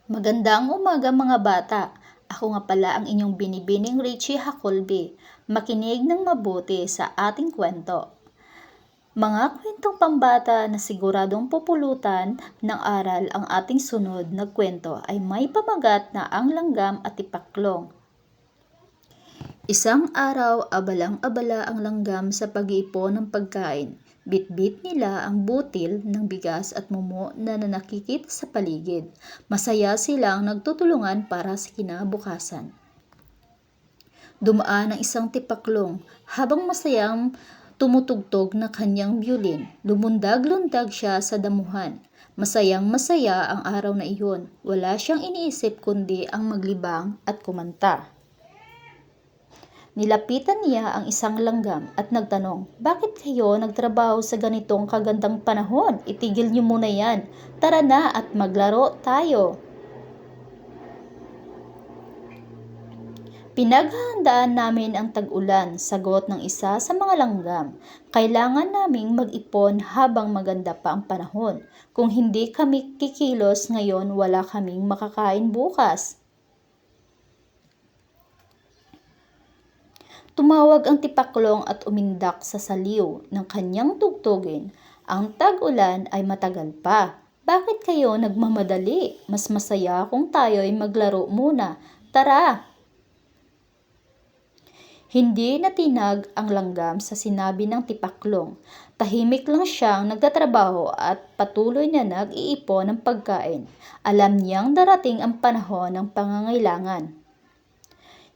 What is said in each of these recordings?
Magandang umaga mga bata. Ako nga pala ang inyong binibining Richie Hacolby. Makinig ng mabuti sa ating kwento. Mga kwentong pambata na siguradong pupulutan ng aral ang ating sunod na kwento ay may pamagat na ang langgam at tipaklong. Isang araw, abalang-abala ang langgam sa pag-iipon ng pagkain. Bit-bit nila ang butil ng bigas at mumo na nakikita sa paligid. Masaya silang nagtutulungan para sa kinabukasan. Dumaan ang isang tipaklong habang masayang tumutugtog na kanyang biolin. Lumundag-lundag siya sa damuhan. Masayang-masaya ang araw na iyon. Wala siyang iniisip kundi ang maglibang at kumanta. Nilapitan niya ang isang langgam at nagtanong, "Bakit kayo nagtrabaho sa ganitong kagandang panahon? Itigil niyo muna yan. Tara na at maglaro tayo." "Pinaghahandaan namin ang tag-ulan," sagot ng isa sa mga langgam. "Kailangan naming mag-ipon habang maganda pa ang panahon. Kung hindi kami kikilos ngayon, wala kaming makakain bukas." Tumawag ang tipaklong at umindak sa saliw ng kanyang tugtugin. "Ang tag-ulan ay matagal pa. Bakit kayo nagmamadali? Mas masaya kung tayo'y maglaro muna. Tara!" Hindi natinag ang langgam sa sinabi ng tipaklong. Tahimik lang siyang nagtatrabaho at patuloy na nag-iipon ng pagkain. Alam niyang darating ang panahon ng pangangailangan.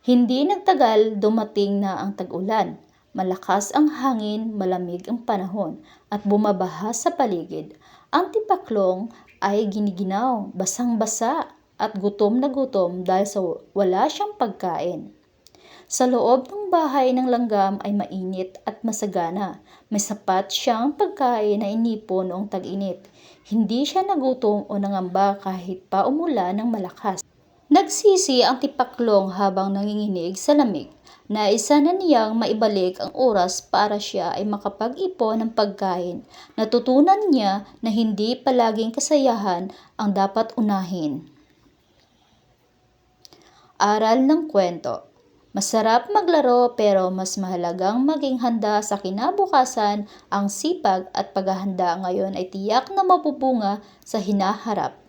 Hindi nagtagal, dumating na ang tag-ulan. Malakas ang hangin, malamig ang panahon, at bumabaha sa paligid. Ang tipaklong ay giniginaw, basang-basa, at gutom na gutom dahil sa wala siyang pagkain. Sa loob ng bahay ng langgam ay mainit at masagana. May sapat siyang pagkain na inipon noong tag-init. Hindi siya nagutom o nangamba kahit pa umulan ng malakas. Nagsisi ang tipaklong habang nanginginig sa lamig. Naisa na niyang maibalik ang oras para siya ay makapag-ipon ng pagkain. Natutunan niya na hindi palaging kasayahan ang dapat unahin. Aral ng kwento. Masarap maglaro pero mas mahalagang maging handa sa kinabukasan. Ang sipag at paghahanda ngayon ay tiyak na mabubunga sa hinaharap.